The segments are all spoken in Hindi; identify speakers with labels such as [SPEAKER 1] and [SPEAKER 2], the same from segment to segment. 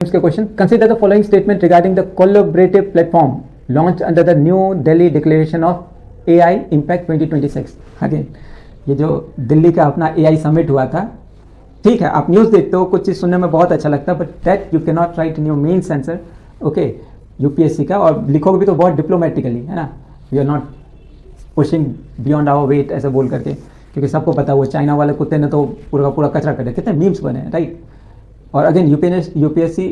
[SPEAKER 1] question. Consider the following statement regarding the collaborative platform launched under the New Delhi Declaration of AI Impact 2026. Again, ये जो दिल्ली का अपना AI समिट हुआ था, ठीक है, आप न्यूज़ देखते हो, कुछ चीज़ सुनने में बहुत अच्छा लगता है, but that you can not write in your mains answer, okay, UPSC का, और लिखोगे भी तो बहुत डिप्लोमेटिकली, है ना, you are not pushing beyond our weight ऐसे बोल करके, क्योंकि सबको पता है वो चाइना वाले कुत्ते ने तो पूरा का पूरा कचरा कर दिया, कितने मीम्स बने हैं, राइट। और again UPSC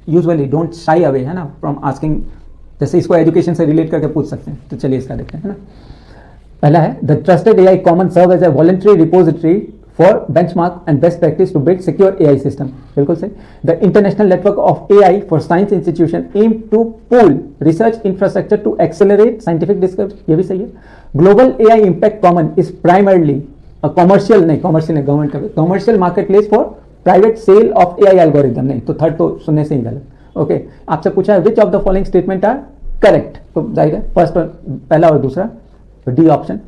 [SPEAKER 1] usually don't shy away, है ना, फ्रॉम आस्किंग, जैसे इसको एजुकेशन से रिलेट करके पूछ सकते हैं, तो चलिए इसका देखते हैं, है ना। पहला है the trusted AI common serve as a voluntary repository for benchmark and best practice to build secure AI system, बिल्कुल सही। The international network of AI for science institution aim to pool research infrastructure to accelerate scientific discovery, ये भी सही है। Global AI impact common is primarily commercial नहीं गवर्नमेंट का, commercial market place for private sale of AI algorithm, नहीं तो थर्ड तो सुनने से ही गलत, ओके। आपसे पूछा है which of the following statement are correct, तो जाहिर है फर्स्ट पहला और दूसरा, D option.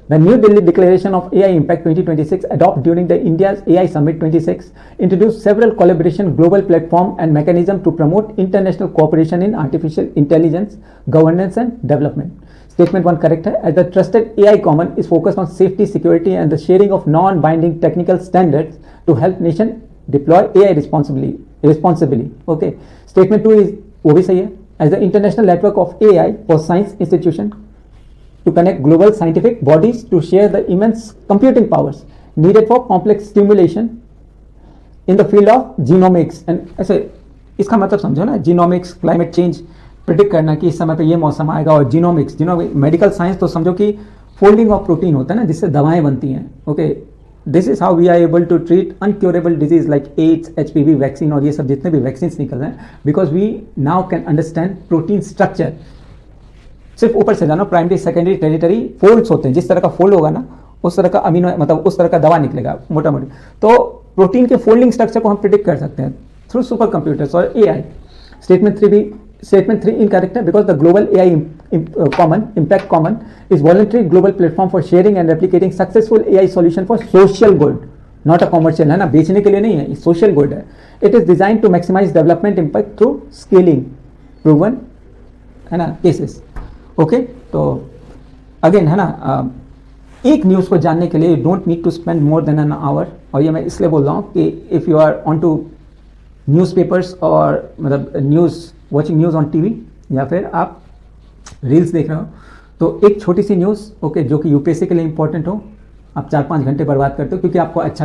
[SPEAKER 1] The New Delhi Declaration of AI Impact 2026 adopted during the India's AI Summit 26 introduced several collaboration global platform and mechanism to promote international cooperation in artificial intelligence, governance and development. Statement 1 correct है, as the trusted AI common is focused on safety, security and the sharing of non-binding technical standards to help nation deploy AI responsibly. Okay. Statement 2 is वो भी सही है, as the international network of AI for science institution to connect global scientific bodies to share the immense computing powers needed for complex stimulation in the field of genomics and ऐसे इसका मतलब समझो ना, जीनोमिक्स, क्लाइमेट चेंज प्रिडिक्ट करना कि इस समय पे ये मौसम आएगा, और जीनोमिक्स मेडिकल साइंस तो समझो कि फोल्डिंग ऑफ प्रोटीन होता है ना, जिससे दवाएं बनती हैं, okay. This is how we are able to treat incurable disease like AIDS, HPV vaccine और ये सब जितने भी वैक्सीन निकल रहे हैं, because we now can understand protein structure. सिर्फ ऊपर से जानो, प्राइमरी सेकेंडरी टेरिटरी फोल्ड्स होते हैं, जिस तरह का फोल्ड होगा ना उस तरह का अमीनो, मतलब उस तरह का दवा निकलेगा मोटा मोटी। तो प्रोटीन के फोल्डिंग स्ट्रक्चर को हम प्रिडिक्ट कर सकते हैं थ्रू सुपर कंप्यूटर्स और एआई। स्टेटमेंट 3 इनकरेक्ट है, because the global AI impact common is voluntary global platform for sharing and replicating successful AI solution for social good, not a commercial, है ना, बेचने के लिए नहीं है, सोशल गुड है। It is design to maximise development impact through scaling proven, है ना, केसेस, ओके। तो अगेन, है ना, एक न्यूज़ को जानने के लिए you don't need to spend more than an hour, और ये मैं इसलिए बोल रहा हूँ कि if you are on to newspapers और मतलब वॉचिंग न्यूज़ ऑन टीवी, या फिर आप रील्स देख रहे हो, तो एक छोटी सी न्यूज़, ओके, जो कि यूपीएससी के लिए इंपॉर्टेंट हो, आप 4-5 घंटे बर्बाद करते हो क्योंकि आपको अच्छा